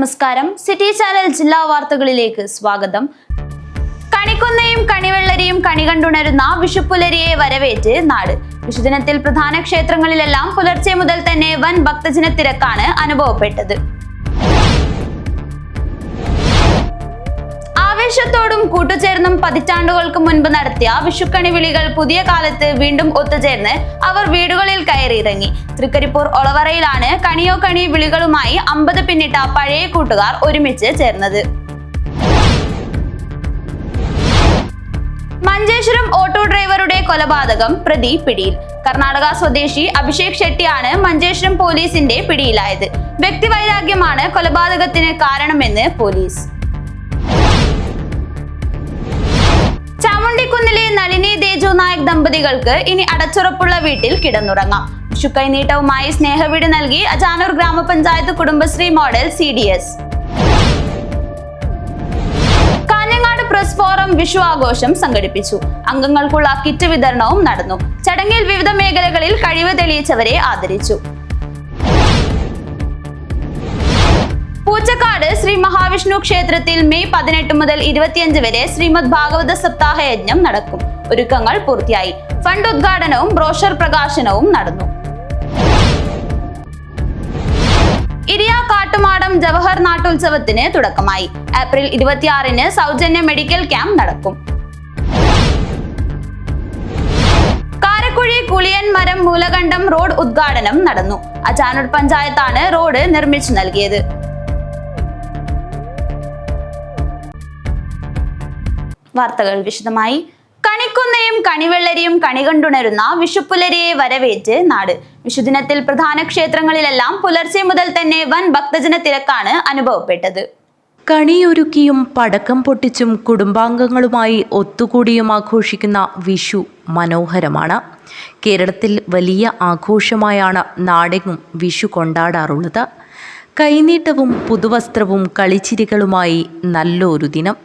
നമസ്കാരം. City channel ജില്ലാ വാർത്തകളിലേക്ക് സ്വാഗതം. കണിക്കൊന്നയും കണിവെള്ളരിയും കണി കണ്ടുണരുന്ന വിഷുപ്പുലരിയെ വരവേറ്റ് നാട്. വിഷുദിനത്തിൽ പ്രധാന ക്ഷേത്രങ്ങളിലെല്ലാം പുലർച്ചെ മുതൽ തന്നെ വൻ ഭക്തജന തിരക്കാണ് അനുഭവപ്പെട്ടത്. ആവേശത്തോടും കൂട്ടുചേർന്നും പതിറ്റാണ്ടുകൾക്ക് മുൻപ് നടത്തിയ വിഷുക്കണി വിളികൾ പുതിയ കാലത്ത് വീണ്ടും ഒത്തുചേർന്ന് അവർ വീടുകളിൽ കയറിയിറങ്ങി. തൃക്കരിപ്പൂർ ഒളവറയിലാണ് കണിയോ കണി വിളികളുമായി 50 പിന്നിട്ട പഴയ കൂട്ടുകാർ ഒരുമിച്ച് ചേർന്നത്. മഞ്ചേശ്വരം ഓട്ടോ ഡ്രൈവറുടെ കൊലപാതകം പ്രതി പിടിയിൽ. കർണാടക സ്വദേശി അഭിഷേക് ഷെട്ടിയാണ് മഞ്ചേശ്വരം പോലീസിന്റെ പിടിയിലായത്. വ്യക്തിവൈരാഗ്യമാണ് കൊലപാതകത്തിന് കാരണമെന്ന് പോലീസ്. ചാമുണ്ടിക്കുന്നിലെ നളിനി തേജു നായക് ദമ്പതികൾക്ക് ഇനി അടച്ചുറപ്പുള്ള വീട്ടിൽ കിടന്നുറങ്ങാം. വിഷുക്കൈനീട്ടവുമായി സ്നേഹവീട് നൽകി അജാനൂർ ഗ്രാമപഞ്ചായത്ത് Kudumbashree model CDS. Kanhangad press forum Vishu ആഘോഷം സംഘടിപ്പിച്ചു. അംഗങ്ങൾക്കുള്ള കിറ്റ് വിതരണവും നടന്നു. ചടങ്ങിൽ വിവിധ മേഖലകളിൽ കഴിവ് തെളിയിച്ചവരെ ആദരിച്ചു. പൂച്ചക്കാട് ശ്രീ മഹാവിഷ്ണു ക്ഷേത്രത്തിൽ മെയ് 18 മുതൽ 25 വരെ ശ്രീമദ് ഭാഗവത സപ്താഹ യജ്ഞം നടക്കും. ഒരുക്കങ്ങൾ പൂർത്തിയായി. ഫണ്ട് ഉദ്ഘാടനവും ബ്രോഷർ പ്രകാശനവും നടന്നു. ഇരിയ കാട്ടുമാടം ജവഹർ നാട്ടുത്സവത്തിന് തുടക്കമായി. ഏപ്രിൽ 26-ന് സൗജന്യ മെഡിക്കൽ ക്യാമ്പ് നടക്കും. കാരക്കുഴി കുളിയൻ മരം മൂലകണ്ഠം റോഡ് ഉദ്ഘാടനം നടന്നു. അജാനൂർ പഞ്ചായത്താണ് റോഡ് നിർമ്മിച്ചു നൽകിയത്. വാർത്തകൾ വിശദമായി. കണിക്കൊന്നയും കണിവെള്ളരിയും കണി കണ്ടുണരുന്ന വിഷുപ്പുലരിയെ വരവേറ്റ് നാട്. വിഷുദിനത്തിൽ പ്രധാന ക്ഷേത്രങ്ങളിലെല്ലാം പുലർച്ചെ മുതൽ തന്നെ വൻ ഭക്തജന തിരക്കാണ് അനുഭവപ്പെട്ടത്. കണിയൊരുക്കിയും പടക്കം പൊട്ടിച്ചും കുടുംബാംഗങ്ങളുമായി ഒത്തുകൂടിയും ആഘോഷിക്കുന്ന വിഷു മനോഹരമാണ്. കേരളത്തിൽ വലിയ ആഘോഷമായാണ് നാടെങ്ങും വിഷു കൊണ്ടാടാറുള്ളത്. കൈനീട്ടവും പുതുവസ്ത്രവും കളിച്ചിരികളുമായി നല്ലൊരു ദിനം.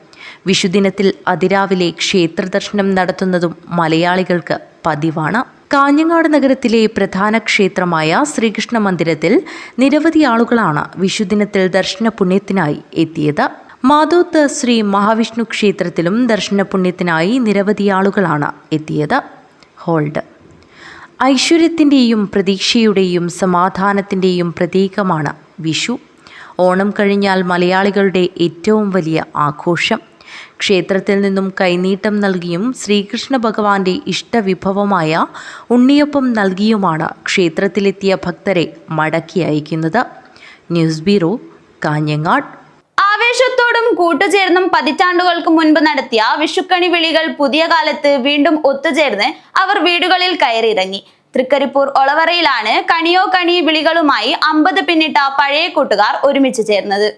വിഷുദിനത്തിൽ അതിരാവിലെ ക്ഷേത്രദർശനം നടത്തുന്നതും മലയാളികൾക്ക് പതിവാണ്. കാഞ്ഞങ്ങാട് നഗരത്തിലെ പ്രധാന ക്ഷേത്രമായ ശ്രീകൃഷ്ണ മന്ദിരത്തിൽ നിരവധി ആളുകളാണ് വിഷുദിനത്തിൽ ദർശന പുണ്യത്തിനായി എത്തിയത്. മാധോത്ത് ശ്രീ മഹാവിഷ്ണു ക്ഷേത്രത്തിലും ദർശന പുണ്യത്തിനായി നിരവധി ആളുകളാണ് എത്തിയത്. ഹോൾഡ്. ഐശ്വര്യത്തിൻ്റെയും പ്രതീക്ഷയുടെയും സമാധാനത്തിൻ്റെയും പ്രതീകമാണ് വിഷു. ഓണം കഴിഞ്ഞാൽ മലയാളികളുടെ ഏറ്റവും വലിയ ആഘോഷം. ക്ഷേത്രത്തിൽ നിന്നും കൈനീട്ടം നൽകിയും ശ്രീകൃഷ്ണ ഭഗവാന്റെ ഇഷ്ടവിഭവമായ ഉണ്ണിയപ്പം നൽകിയുമാണ് ക്ഷേത്രത്തിലെത്തിയ ഭക്തരെ മടക്കി അയക്കുന്നത്. News bureau, Kanhangad. ആവേശത്തോടും കൂട്ടുചേർന്നും പതിറ്റാണ്ടുകൾക്ക് മുൻപ് നടത്തിയ വിഷുക്കണി വിളികൾ പുതിയ കാലത്ത് വീണ്ടും ഒത്തുചേർന്ന് അവർ വീടുകളിൽ കയറിയിറങ്ങി. തൃക്കരിപ്പൂർ ഒളവറയിലാണ് കണിയോ കണി വിളികളുമായി 50 പിന്നിട്ട പഴയ കൂട്ടുകാർ ഒരുമിച്ച് ചേർന്നത്.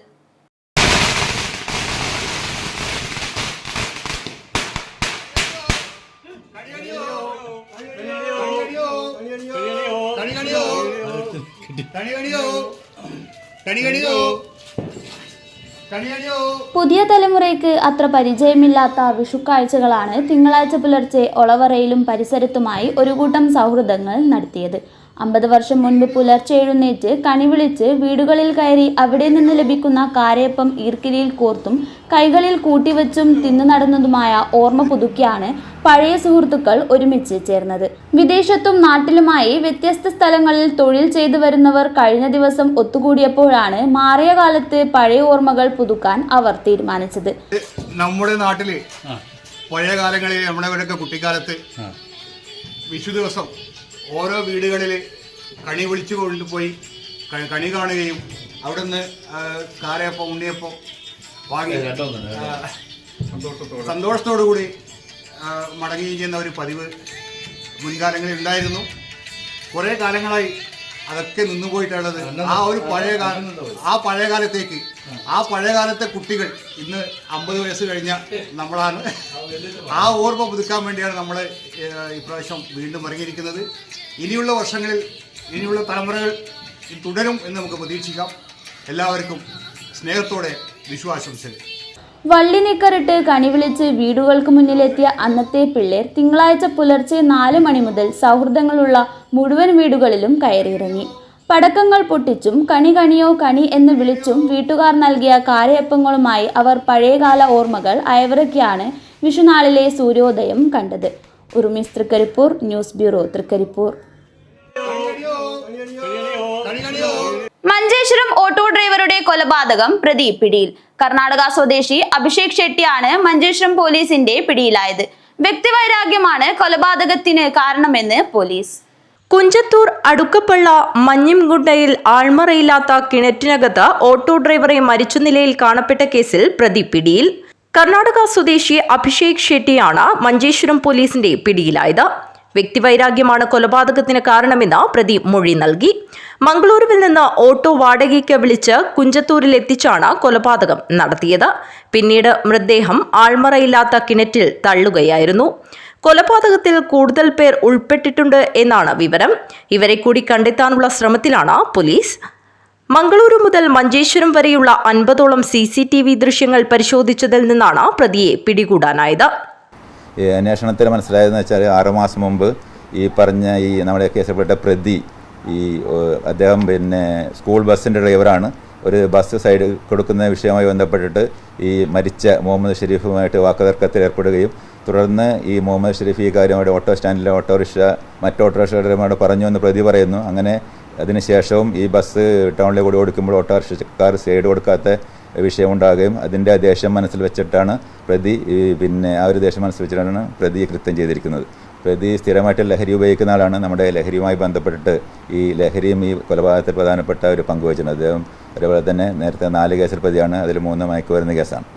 പുതിയ തലമുറയ്ക്ക് അത്ര പരിചയമില്ലാത്ത വിഷുക്കാഴ്ചകളാണ് തിങ്കളാഴ്ച പുലർച്ചെ ഒളവറയിലും പരിസരത്തുമായി ഒരു കൂട്ടം സൗഹൃദങ്ങൾ നടത്തിയത്. 50 വർഷം മുൻപ് പുലർച്ചെ എഴുന്നേറ്റ് കണി വിളിച്ച് വീടുകളിൽ കയറി അവിടെ നിന്ന് ലഭിക്കുന്ന കാരയപ്പം ഈർക്കിലിയിൽ കോർത്തും കൈകളിൽ കൂട്ടിവച്ചും തിന്നു നടന്നതുമായ ഓർമ്മ പുതുക്കിയാണ് പഴയ സുഹൃത്തുക്കൾ ഒരുമിച്ച് ചേർന്നത്. വിദേശത്തും നാട്ടിലുമായി വ്യത്യസ്ത സ്ഥലങ്ങളിൽ തൊഴിൽ ചെയ്തു വരുന്നവർ കഴിഞ്ഞ ദിവസം ഒത്തുകൂടിയപ്പോഴാണ് മാറിയ കാലത്ത് പഴയ ഓർമ്മകൾ പുതുക്കാൻ അവർ തീരുമാനിച്ചത്. നമ്മുടെ നാട്ടില് പഴയ കാലങ്ങളിൽ നമ്മുടെയൊക്കെ കുട്ടിക്കാലത്ത് വിഷു ദിവസം ഓരോ വീടുകളിൽ കണി വിളിച്ചു കൊണ്ടുപോയി കണി കാണുകയും അവിടെ നിന്ന് കാരയപ്പം ഉണ്ണിയപ്പം വാങ്ങി സന്തോഷത്തോടു കൂടി മടങ്ങുകയും ചെയ്യുന്ന ഒരു പതിവ് മുൻകാലങ്ങളിൽ ഉണ്ടായിരുന്നു. കുറേ കാലങ്ങളായി അതൊക്കെ നിന്നുപോയിട്ടുള്ളത്. ആ പഴയകാലത്തെ കുട്ടികൾ ഇന്ന് 50 വയസ്സ് കഴിഞ്ഞ നമ്മളാണ്. ആ ഓർമ്മ പുതുക്കാൻ വേണ്ടിയാണ് നമ്മൾ ഇപ്രാവശ്യം വീണ്ടും ഇറങ്ങിയിരിക്കുന്നത്. ഇനിയുള്ള വർഷങ്ങളിൽ ഇനിയുള്ള തലമുറകൾ തുടരും എന്ന് നമുക്ക് പ്രതീക്ഷിക്കാം. എല്ലാവർക്കും സ്നേഹത്തോടെ വിഷുവാശംസകൾ. വള്ളി നിക്കറിട്ട് കണി വിളിച്ച് വീടുകൾക്ക് മുന്നിലെത്തിയ അന്നത്തെ പിള്ളേർ തിങ്കളാഴ്ച പുലർച്ചെ 4 മണി മുതൽ സൗഹൃദങ്ങളുള്ള മുഴുവൻ വീടുകളിലും കയറിയിറങ്ങി. പടക്കങ്ങൾ പൊട്ടിച്ചും കണി കണിയോ കണി എന്ന് വിളിച്ചും വീട്ടുകാർ നൽകിയ കാരയപ്പങ്ങളുമായി അവർ പഴയകാല ഓർമ്മകൾ അയവിറക്കിയാണ് വിഷുനാളിലെ സൂര്യോദയം കണ്ടത്. Urumees Trikaripur, news bureau, Trikaripur. Manjeshwaram auto ഡ്രൈവറുടെ കൊലപാതകം പ്രതി പിടിയിൽ. കർണാടക സ്വദേശി അഭിഷേക് ഷെട്ടിയാണ് മഞ്ചേശ്വരം പോലീസിന്റെ പിടിയിലായത്. വ്യക്തിവൈരാഗ്യമാണ് കൊലപാതകത്തിന് കാരണമെന്ന് പോലീസ്. കുഞ്ചത്തൂർ അടുക്കപ്പള്ള മഞ്ഞിംകുണ്ടയിൽ ആൾമറയില്ലാത്ത കിണറ്റിനകത്ത് ഓട്ടോ ഡ്രൈവറെ മരിച്ച നിലയിൽ കാണപ്പെട്ട കേസിൽ പ്രതി പിടിയിൽ. കർണാടക സ്വദേശി അഭിഷേക് ഷെട്ടിയാണ് മഞ്ചേശ്വരം പോലീസിന്റെ പിടിയിലായത്. വ്യക്തിവൈരാഗ്യമാണ് കൊലപാതകത്തിന് കാരണമെന്ന് പ്രതി മൊഴി നൽകി. മംഗളൂരുവിൽ നിന്ന് ഓട്ടോ വാടകയ്ക്ക് വിളിച്ച് കുഞ്ചത്തൂരിൽ എത്തിച്ചാണ് കൊലപാതകം നടത്തിയത്. പിന്നീട് മൃതദേഹം ആൾമറയില്ലാത്ത കിണറ്റിൽ തള്ളുകയായിരുന്നു. കൊലപാതകത്തിൽ കൂടുതൽ പേർ ഉൾപ്പെട്ടിട്ടുണ്ട് എന്നാണ് വിവരം. ഇവരെ കൂടി കണ്ടെത്താനുള്ള ശ്രമത്തിലാണ് പോലീസ്. മംഗളൂരു മുതൽ മഞ്ചേശ്വരം വരെയുള്ള 50ഓളം CCTV ദൃശ്യങ്ങൾ പരിശോധിച്ചതിൽ നിന്നാണ് പ്രതിയെ പിടികൂടാനായത്. അന്വേഷണത്തിൽ മനസ്സിലായതെന്ന് വെച്ചാൽ 6 മാസം മുമ്പ് ഈ പറഞ്ഞ നമ്മുടെ കേസിൽപ്പെട്ട പ്രതി അദ്ദേഹം സ്കൂൾ ബസ്സിൻ്റെ ഡ്രൈവറാണ്. ഒരു ബസ് സൈഡ് കൊടുക്കുന്ന വിഷയവുമായി ബന്ധപ്പെട്ടിട്ട് ഈ മരിച്ച മുഹമ്മദ് ഷെരീഫുമായിട്ട് വാക്കുതർക്കത്തിൽ ഏർപ്പെടുകയും തുടർന്ന് ഈ മുഹമ്മദ് ഷെരീഫ് ഈ കാര്യമായിട്ട് ഓട്ടോ സ്റ്റാൻഡിലെ മറ്റ് ഓട്ടോറിക്ഷക്കാരോട് പറഞ്ഞു എന്ന് പ്രതി പറയുന്നു. അങ്ങനെ അതിനുശേഷവും ഈ ബസ് ടൗണിലെ കൂടി ഓടിക്കുമ്പോൾ ഓട്ടോറിക്ഷക്കാർ സൈഡ് കൊടുക്കാത്ത വിഷയമുണ്ടാകുകയും അതിൻ്റെ ദേഷ്യം മനസ്സിൽ വെച്ചിട്ടാണ് പ്രതി ആ ഒരു ദേഷ്യം മനസ്സിൽ വെച്ചിട്ടാണ് പ്രതി കൃത്യം ചെയ്തിരിക്കുന്നത്. പ്രതി സ്ഥിരമായിട്ട് ലഹരി ഉപയോഗിക്കുന്ന ആളാണ്. നമ്മുടെ ലഹരിയുമായി ബന്ധപ്പെട്ടിട്ട് ഈ ലഹരിയും ഈ കൊലപാതകത്തിൽ പ്രധാനപ്പെട്ട ഒരു പങ്ക് വഹിച്ചിട്ടുണ്ട്. അദ്ദേഹം അതേപോലെ തന്നെ നേരത്തെ 4 കേസിൽ പ്രതിയാണ്. അതിൽ 3 മയക്കുമരുന്ന് കേസാണ്.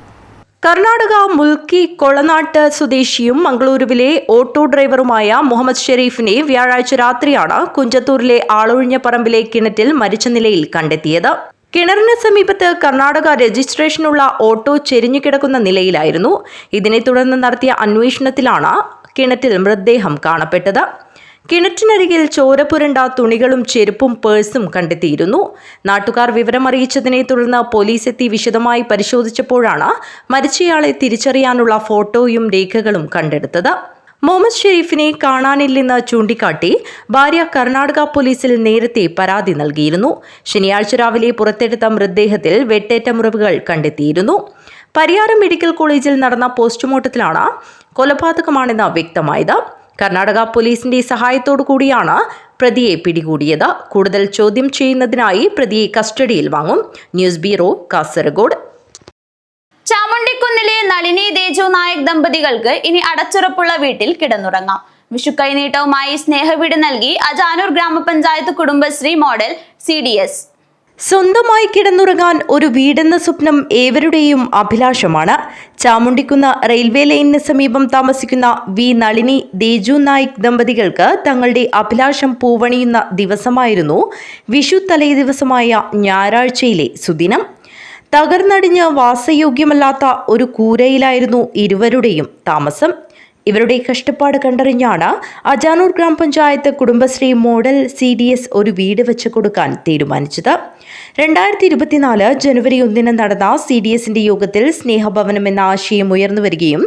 കർണാടക മുൽക്കി കൊളനാട്ട് സ്വദേശിയും മംഗളൂരുവിലെ ഓട്ടോ ഡ്രൈവറുമായ മുഹമ്മദ് ഷെരീഫിനെ വ്യാഴാഴ്ച രാത്രിയാണ് കുഞ്ചത്തൂരിലെ ആളൊഴിഞ്ഞ പറമ്പിലെ കിണറ്റിൽ മരിച്ച നിലയിൽ കണ്ടെത്തിയത്. കിണറിന് സമീപത്ത് കർണാടക രജിസ്ട്രേഷനുള്ള ഓട്ടോ ചെരിഞ്ഞു കിടക്കുന്ന നിലയിലായിരുന്നു. ഇതിനെ തുടർന്ന് നടത്തിയ അന്വേഷണത്തിലാണ് കിണറ്റിൽ മൃതദേഹം കാണപ്പെട്ടത്. കിണറ്റിനരികിൽ ചോര പുരണ്ട തുണികളും ചെരുപ്പും പേഴ്സും കണ്ടെത്തിയിരുന്നു. നാട്ടുകാർ വിവരമറിയിച്ചതിനെ തുടർന്ന് പോലീസ് എത്തി വിശദമായി പരിശോധിച്ചപ്പോഴാണ് മരിച്ചയാളെ തിരിച്ചറിയാനുള്ള ഫോട്ടോയും രേഖകളും കണ്ടെടുത്തത്. മുഹമ്മദ് ഷെരീഫിനെ കാണാനില്ലെന്ന് ചൂണ്ടിക്കാട്ടി ഭാര്യ കർണാടക പോലീസിൽ നേരത്തെ പരാതി നൽകിയിരുന്നു. ശനിയാഴ്ച രാവിലെ പുറത്തെടുത്ത മൃതദേഹത്തിൽ വെട്ടേറ്റ മുറിവുകൾ കണ്ടെത്തിയിരുന്നു. പരിയാരം മെഡിക്കൽ കോളേജിൽ നടന്ന പോസ്റ്റ്മോർട്ടത്തിലാണ് കൊലപാതകമാണെന്ന് വ്യക്തമായത്. കർണാടക പോലീസിന്റെ സഹായത്തോടു കൂടിയാണ് പ്രതിയെ പിടികൂടിയത്. കൂടുതൽ ചോദ്യം ചെയ്യുന്നതിനായി പ്രതിയെ കസ്റ്റഡിയിൽ വാങ്ങും. News bureau, Kasaragod. ചാമുണ്ടിക്കുന്നിലെ നളിനി തേജു നായക് ദമ്പതികൾക്ക് ഇനി അടച്ചുറപ്പുള്ള വീട്ടിൽ കിടന്നുറങ്ങാം. വിഷുക്കൈനീട്ടവുമായി സ്നേഹവീട് നൽകി അജാനൂർ ഗ്രാമപഞ്ചായത്ത് കുടുംബശ്രീ മോഡൽ CDS. സ്വന്തമായി കിടന്നുറങ്ങാൻ ഒരു വീടെന്ന സ്വപ്നം ഏവരുടെയും അഭിലാഷമാണ്. ചാമുണ്ടിക്കുന്ന റെയിൽവേ ലൈനിന് സമീപം താമസിക്കുന്ന നളിനി തേജു നായിക് ദമ്പതികൾക്ക് തങ്ങളുടെ അഭിലാഷം പൂവണിയുന്ന ദിവസമായിരുന്നു വിഷു തലേ ദിവസമായ ഞായറാഴ്ചയിലെ സുദിനം. തകർന്നടിഞ്ഞ് വാസയോഗ്യമല്ലാത്ത ഒരു കൂരയിലായിരുന്നു ഇരുവരുടെയും താമസം. ഇവരുടെ കഷ്ടപ്പാട് കണ്ടറിഞ്ഞാണ് അജാനൂർ ഗ്രാമപഞ്ചായത്ത് കുടുംബശ്രീ മോഡൽ CDS ഒരു വീട് വെച്ച് കൊടുക്കാൻ തീരുമാനിച്ചത്. 2024 ജനുവരി 1 നടന്ന CDSന്റെ യോഗത്തിൽ സ്നേഹഭവനം എന്ന ആശയം ഉയർന്നു വരികയും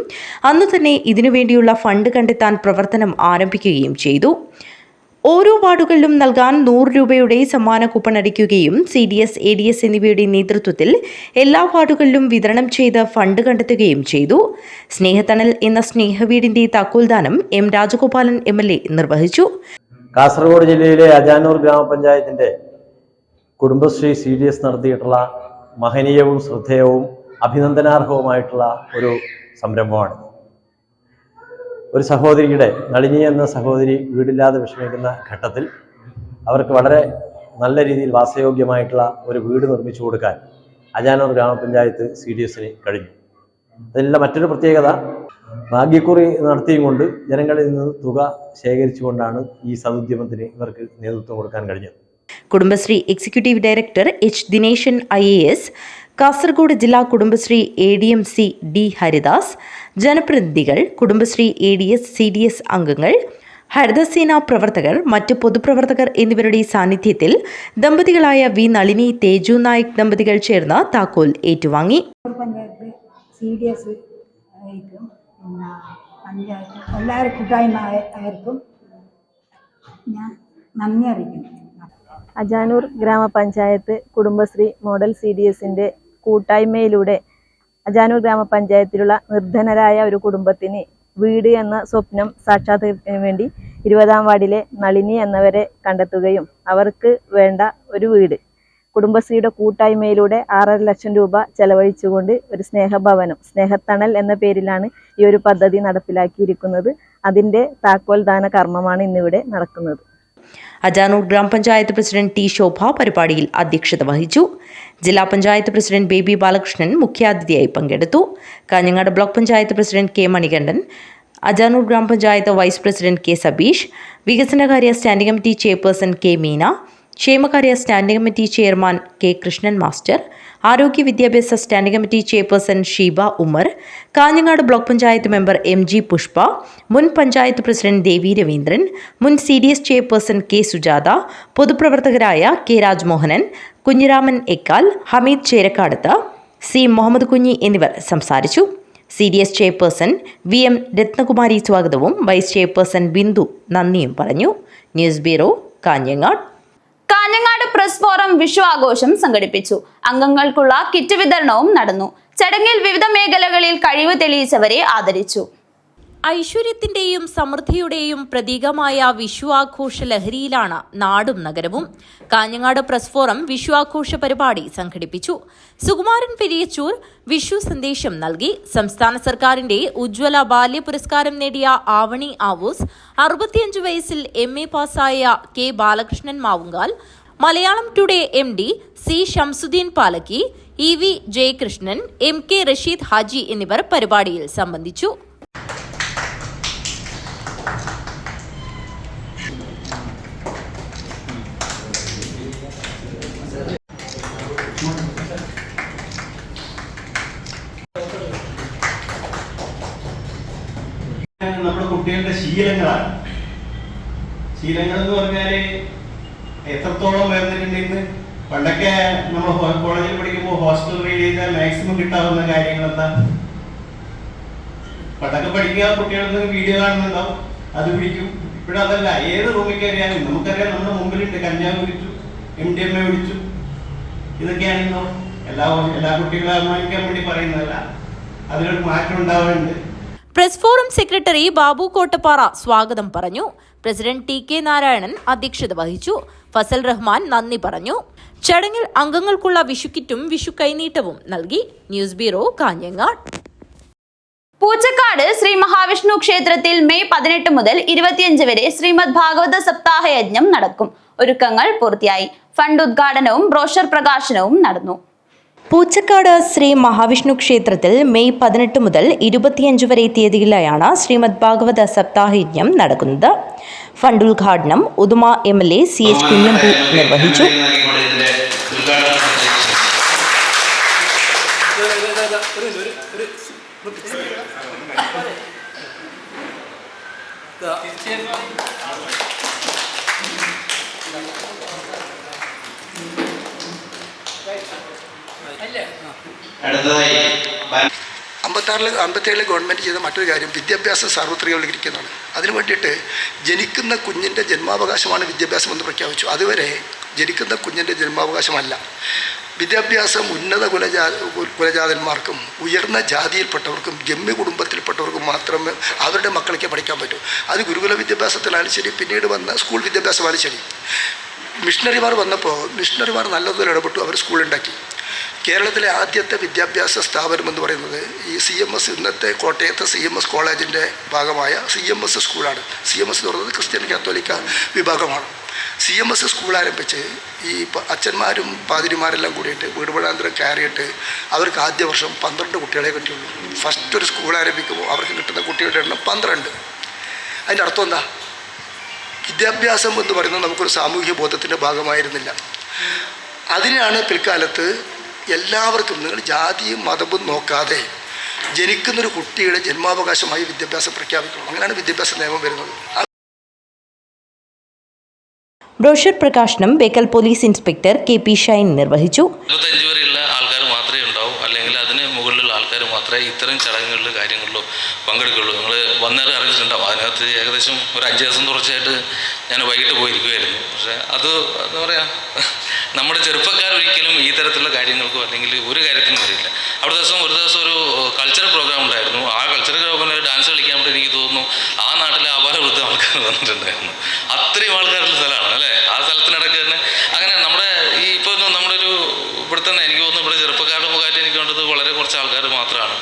അന്നു തന്നെ ഇതിനുവേണ്ടിയുള്ള ഫണ്ട് കണ്ടെത്താൻ പ്രവർത്തനം ആരംഭിക്കുകയും ചെയ്തു. ഓരോ വാർഡുകളിലും നൽകാൻ 100 രൂപയുടെ സമ്മാന കൂപ്പൺ അടിക്കുകയും CDS, ADS എന്നിവയുടെ നേതൃത്വത്തിൽ എല്ലാ വാർഡുകളിലും വിതരണം ചെയ്ത് ഫണ്ട് കണ്ടെത്തുകയും ചെയ്തു. സ്നേഹത്തണൽ എന്ന സ്നേഹവീടിന്റെ താക്കോൽദാനം M. രാജഗോപാലൻ MLA നിർവഹിച്ചു. കാസർഗോഡ് ജില്ലയിലെ അജാനൂർ ഗ്രാമപഞ്ചായത്തിന്റെ കുടുംബശ്രീ CDS നടത്തിയിട്ടുള്ള മഹനീയവും ശ്രദ്ധേയവും അഭിനന്ദനാർഹവുമായിട്ടുള്ള ഒരു സംരംഭമാണ്. ഒരു സഹോദരിയുടെ, നളിനി എന്ന സഹോദരി വീടില്ലാതെ വിഷമിക്കുന്ന ഘട്ടത്തിൽ അവർക്ക് വളരെ നല്ല രീതിയിൽ വാസയോഗ്യമായിട്ടുള്ള ഒരു വീട് നിർമ്മിച്ചു കൊടുക്കാൻ അജാനൂർ ഗ്രാമപഞ്ചായത്ത് CDSന് കഴിഞ്ഞു. അതിലുള്ള മറ്റൊരു പ്രത്യേകത, ഭാഗ്യക്കുറി നടത്തിയും കൊണ്ട് ജനങ്ങളിൽ നിന്ന് തുക ശേഖരിച്ചുകൊണ്ടാണ് ഈ സദുദ്യമത്തിന് ഇവർക്ക് നേതൃത്വം കൊടുക്കാൻ കഴിഞ്ഞത്. Kudumbashree executive director H. Dineshan IAS, Kasaragod ജില്ലാ കുടുംബശ്രീ ADMC D. ഹരിദാസ്, ജനപ്രതിനിധികൾ, കുടുംബശ്രീ ADS, CDS അംഗങ്ങൾ, ഹരിതസേന പ്രവർത്തകർ, മറ്റ് പൊതുപ്രവർത്തകർ എന്നിവരുടെ സാന്നിധ്യത്തിൽ ദമ്പതികളായ നളിനി തേജു നായിക് ദമ്പതികൾ ചേർന്ന് താക്കോൽ ഏറ്റുവാങ്ങി. CDS ആയിരിക്കും, പഞ്ചായത്ത് എല്ലാവരും കൂട്ടായ്മ ആയിരിക്കും ഞാൻ നന്ദി അറിയിക്കുന്നു. അജാനൂർ ഗ്രാമപഞ്ചായത്ത് കുടുംബശ്രീ മോഡൽ CDSന്റെ കൂട്ടായ്മയിലൂടെ അജാനൂർ ഗ്രാമപഞ്ചായത്തിലുള്ള നിർധനരായ ഒരു കുടുംബത്തിന് വീട് എന്ന സ്വപ്നം സാക്ഷാത്കരിക്കുന്നതിന് വേണ്ടി 20-ാം വാർഡിലെ നളിനി എന്നവരെ കണ്ടെത്തുകയും അവർക്ക് വേണ്ട ഒരു വീട് കുടുംബശ്രീയുടെ കൂട്ടായ്മയിലൂടെ 6.5 ലക്ഷം രൂപ ചെലവഴിച്ചുകൊണ്ട് ഒരു സ്നേഹഭവനം സ്നേഹത്തണൽ എന്ന പേരിലാണ് ഈ ഒരു പദ്ധതി നടപ്പിലാക്കിയിരിക്കുന്നത്. അതിൻ്റെ താക്കോൽദാന കർമ്മമാണ് ഇന്നിവിടെ നടക്കുന്നത്. അജാനൂർ ഗ്രാമപഞ്ചായത്ത് പ്രസിഡന്റ് ടി ശോഭ പരിപാടിയിൽ അധ്യക്ഷത വഹിച്ചു. ജില്ലാ പഞ്ചായത്ത് പ്രസിഡന്റ് ബേബി ബാലകൃഷ്ണൻ മുഖ്യാതിഥിയായി പങ്കെടുത്തു. Kanhangad block panchayat president K Manikandan, Ajanur ഗ്രാമപഞ്ചായത്ത് വൈസ് പ്രസിഡന്റ് കെ സബീഷ്, വികസനകാര്യ standing committee chairperson K Meena, ക്ഷേമകാര്യ standing committee chairman K Krishnan master, ആരോഗ്യ വിദ്യാഭ്യാസ standing committee chairperson Sheeba Umar, Kanhangad block panchayat member MG Pushpa, മുൻ പഞ്ചായത്ത് പ്രസിഡന്റ് ദേവി രവീന്ദ്രൻ, മുൻ CDS ചെയർപേഴ്സൺ കെ സുജാത, പൊതുപ്രവർത്തകരായ കെ രാജ്മോഹനൻ, കുഞ്ഞിരാമൻ എക്കാൽ, ഹമീദ് ചേരക്കാടത്ത്, സി മുഹമ്മദ് കുഞ്ഞി എന്നിവർ സംസാരിച്ചു. CDS ചെയർപേഴ്സൺ VM രത്നകുമാരി സ്വാഗതവും വൈസ് ചെയർപേഴ്സൺ ബിന്ദു നന്ദിയും പറഞ്ഞു. News bureau, Kanhangad. Kanhangad press forum Vishu ആഘോഷം സംഘടിപ്പിച്ചു. അംഗങ്ങൾക്കുള്ള കിറ്റ് വിതരണവും നടന്നു. ചടങ്ങിൽ വിവിധ മേഖലകളിൽ കഴിവ് തെളിയിച്ചവരെ ആദരിച്ചു. ഐശ്വര്യത്തിന്റെയും സമൃദ്ധിയുടെയും പ്രതീകമായ വിഷു ആഘോഷ ലഹരിയിലാണ് നാടും നഗരവും. കാഞ്ഞങ്ങാട് പ്രസ് ഫോറം വിഷു ആഘോഷ പരിപാടി സംഘടിപ്പിച്ചു. സുകുമാരൻ പെരിയച്ചൂർ വിഷു സന്ദേശം നൽകി. സംസ്ഥാന സർക്കാരിന്റെ ഉജ്ജ്വല ബാല്യ പുരസ്കാരം നേടിയ ആവണി ആവൂസ്, 65 വയസ്സിൽ MA പാസ്സായ K Balakrishnan Mavungal, Malayalam today MD C Shamsuddin Palakki, EV Jayakrishnan, MK Rasheed Haji എന്നിവർ പരിപാടിയിൽ സംബന്ധിച്ചു. നമ്മുടെ കുട്ടികളുടെ ശീലങ്ങളാണ്. ശീലങ്ങൾ എന്ന് പറഞ്ഞാല് എത്രത്തോളം വരുന്നിട്ടുണ്ടെന്ന് പണ്ടൊക്കെ നമ്മൾ കോളേജിൽ പഠിക്കുമ്പോൾ ഹോസ്റ്റൽ റീഡ് ചെയ്താൽ മാക്സിമം കിട്ടാവുന്ന കാര്യങ്ങൾ എന്താ? പണ്ടൊക്കെ പഠിക്കുക കുട്ടികൾക്ക് വീഡിയോ കാണുന്നുണ്ടാവും, അത് പിടിക്കും. ഇപ്പോഴതല്ല, ഏത് റൂമിൽ കയറിയാലും നമുക്കറിയാം നമ്മുടെ മുമ്പിലുണ്ട് കഞ്ചാവ് പിടിച്ചു, MDMA പിടിച്ചു. ഇതൊക്കെയാണെന്നോ എല്ലാ കുട്ടികളെ അഭിമാനിക്കാൻ വേണ്ടി പറയുന്നതല്ല, അതിലൊരു മാറ്റം ഉണ്ടാവുന്നുണ്ട്. Press forum secretary Babu Kottappara സ്വാഗതം പറഞ്ഞു. പ്രസിഡന്റ് TK നാരായണൻ അധ്യക്ഷത വഹിച്ചു. ഫസൽ റഹ്മാൻ നന്ദി പറഞ്ഞു. ചടങ്ങിൽ അംഗങ്ങൾക്കുള്ള വിഷുക്കിറ്റും വിഷു കൈനീട്ടവും നൽകി. News bureau, Kanhangad. പൂച്ചക്കാട് ശ്രീ മഹാവിഷ്ണു ക്ഷേത്രത്തിൽ മെയ് 18 മുതൽ 25 വരെ ശ്രീമദ് ഭാഗവത സപ്താഹ യജ്ഞം നടക്കും. ഒരുക്കങ്ങൾ പൂർത്തിയായി. ഫണ്ട് ഉദ്ഘാടനവും ബ്രോഷർ പ്രകാശനവും നടന്നു. പൂച്ചക്കാട് ശ്രീ മഹാവിഷ്ണു ക്ഷേത്രത്തിൽ മെയ് 18 മുതൽ 25 വരെ തീയതികളിലായാണ് ശ്രീമദ് ഭാഗവത സപ്താഹയജ്ഞം നടക്കുന്നത്. ഫണ്ട് ഉദ്ഘാടനം ഉദുമ MLA CH കുഞ്ഞമ്പു നിർവഹിച്ചു. അമ്പത്തേഴിലെ ഗവൺമെൻറ് ചെയ്ത മറ്റൊരു കാര്യം വിദ്യാഭ്യാസം സാർവത്രികവൽക്കരിക്കുന്നതാണ്. അതിനു വേണ്ടിയിട്ട് ജനിക്കുന്ന കുഞ്ഞിൻ്റെ ജന്മാവകാശമാണ് വിദ്യാഭ്യാസം എന്ന് പ്രഖ്യാപിച്ചു. അതുവരെ ജനിക്കുന്ന കുഞ്ഞിൻ്റെ ജന്മാവകാശമല്ല. വിദ്യാഭ്യാസം ഉന്നത കുലജാതന്മാർക്കും ഉയർന്ന ജാതിയിൽപ്പെട്ടവർക്കും ജന്മി കുടുംബത്തിൽപ്പെട്ടവർക്കും മാത്രമേ അവരുടെ മക്കൾക്ക് പഠിക്കാൻ പറ്റൂ. അത് ഗുരുകുല വിദ്യാഭ്യാസത്തിലായാലും ശരി, പിന്നീട് വന്ന സ്കൂൾ വിദ്യാഭ്യാസമായാലും ശരി. മിഷണറിമാർ വന്നപ്പോൾ മിഷണറിമാർ നല്ലതുപോലെ ഇടപെട്ടു, അവർ സ്കൂളുണ്ടാക്കി. കേരളത്തിലെ ആദ്യത്തെ വിദ്യാഭ്യാസ സ്ഥാപനം എന്ന് പറയുന്നത് ഈ CMS, ഇന്നത്തെ കോട്ടയത്തെ CMS കോളേജിൻ്റെ ഭാഗമായ CMS സ്കൂളാണ്. CMS എന്ന് പറയുന്നത് ക്രിസ്ത്യൻ കാത്തോലിക്ക വിഭാഗമാണ്. CMS സ്കൂൾ ആരംഭിച്ച് ഈ അച്ഛന്മാരും പാതിരിമാരെല്ലാം കൂടിയിട്ട് വീട് വീടാന്തരം കയറിയിട്ട് അവർക്ക് ആദ്യ വർഷം 12 കുട്ടികളെ കിട്ടിയുള്ളൂ. ഫസ്റ്റ് ഒരു സ്കൂൾ ആരംഭിക്കുമ്പോൾ അവർക്ക് കിട്ടുന്ന കുട്ടികളുടെ എണ്ണം 12. അതിൻ്റെ അർത്ഥം എന്താ? വിദ്യാഭ്യാസം എന്ന് പറയുന്നത് നമുക്കൊരു സാമൂഹ്യ ബോധത്തിൻ്റെ ഭാഗമായിരുന്നില്ല. അതിനാണ് പിൽക്കാലത്ത് എല്ലാവർക്കും, നിങ്ങൾ ജാതിയും മതവും നോക്കാതെ ജനിക്കുന്നൊരു കുട്ടിയുടെ ജന്മാവകാശമായി വിദ്യാഭ്യാസം പ്രഖ്യാപിക്കണം. അങ്ങനെയാണ് വിദ്യാഭ്യാസ നിയമം വരുന്നത്. ബ്രോഷർ പ്രകാശനം Bekal police inspector KP Shine നിർവഹിച്ചു. 25 വരെയുള്ള ആൾക്കാർ മാത്രമേ ഉണ്ടാവൂ, അല്ലെങ്കിൽ അതിന് മുകളിലുള്ള ആൾക്കാർ മാത്രമേ ഇത്തരം ചടങ്ങുകളിലും കാര്യങ്ങളിലും പങ്കെടുക്കുള്ളൂ. നിങ്ങൾ വന്നേരം അറിഞ്ഞിട്ടുണ്ടാവും. അതിനകത്ത് ഏകദേശം ഒരു 5 ദിവസം തുടർച്ചയായിട്ട് ഞാൻ വൈകിട്ട് പോയിരിക്കുമായിരുന്നു. പക്ഷേ അത് എന്താ പറയുക, നമ്മുടെ ചെറുപ്പക്കാരൊരിക്കലും ഈ തരത്തിലുള്ള കാര്യങ്ങൾക്കോ അല്ലെങ്കിൽ ഒരു കാര്യത്തിനും വരില്ല. ഒരു ദിവസം ഒരു കൾച്ചറൽ പ്രോഗ്രാം ഉണ്ടായിരുന്നു. ആ കൾച്ചറൽ പ്രോഗ്രാമിൽ ഡാൻസ് കളിക്കാൻ വേണ്ടി എനിക്ക് തോന്നുന്നു ആ നാട്ടിലെ അപാരവൃദ്ധ ആൾക്കാർ വന്നിട്ടുണ്ടായിരുന്നു. അത്രയും ആൾക്കാരുടെ സ്ഥലമാണ് അല്ലേ. ആ സ്ഥലത്തിനിടയ്ക്ക് തന്നെ അങ്ങനെ നമ്മുടെ ഈ ഇപ്പോൾ നമ്മുടെ ഒരു ഇവിടെ തന്നെ എനിക്ക് തോന്നുന്നു ഇവിടെ ചെറുപ്പക്കാരുടെ മുഖമായിട്ട് എനിക്ക് വേണ്ടത് വളരെ കുറച്ച് ആൾക്കാർ മാത്രമാണ്.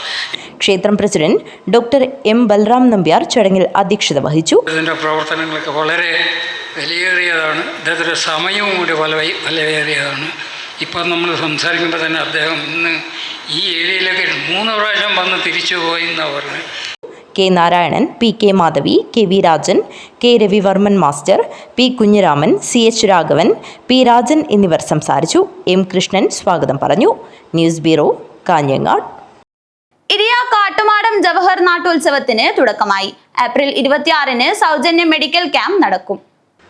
ക്ഷേത്രം president doctor M Balram Nambiar ചടങ്ങിൽ അധ്യക്ഷത വഹിച്ചു. ഇതിൻ്റെ പ്രവർത്തനങ്ങളൊക്കെ വളരെ വിലയേറിയതാണ്. അദ്ദേഹത്തിൻ്റെ സമയവും കൂടി വിലയേറിയതാണ്. ഇപ്പം നമ്മൾ സംസാരിക്കുമ്പോൾ തന്നെ അദ്ദേഹം ഇന്ന് ഈ ഏരിയയിലൊക്കെ 3 പ്രാവശ്യം വന്ന് തിരിച്ചു പോയി എന്നാണ് പറഞ്ഞത്. K Narayanan, P K Madhavi, K V Rajan, K Ravivarman master, P Kunhiraman, C H Raghavan, P Rajan എന്നിവർ സംസാരിച്ചു. എം കൃഷ്ണൻ സ്വാഗതം പറഞ്ഞു. News bureau, Kanhangad. ഇരിയ കാട്ടുമാടം ജവഹർ നാട്ടുത്സവത്തിന് തുടക്കമായി. ഏപ്രിൽ 26-ന് സൗജന്യ മെഡിക്കൽ ക്യാമ്പ് നടക്കും.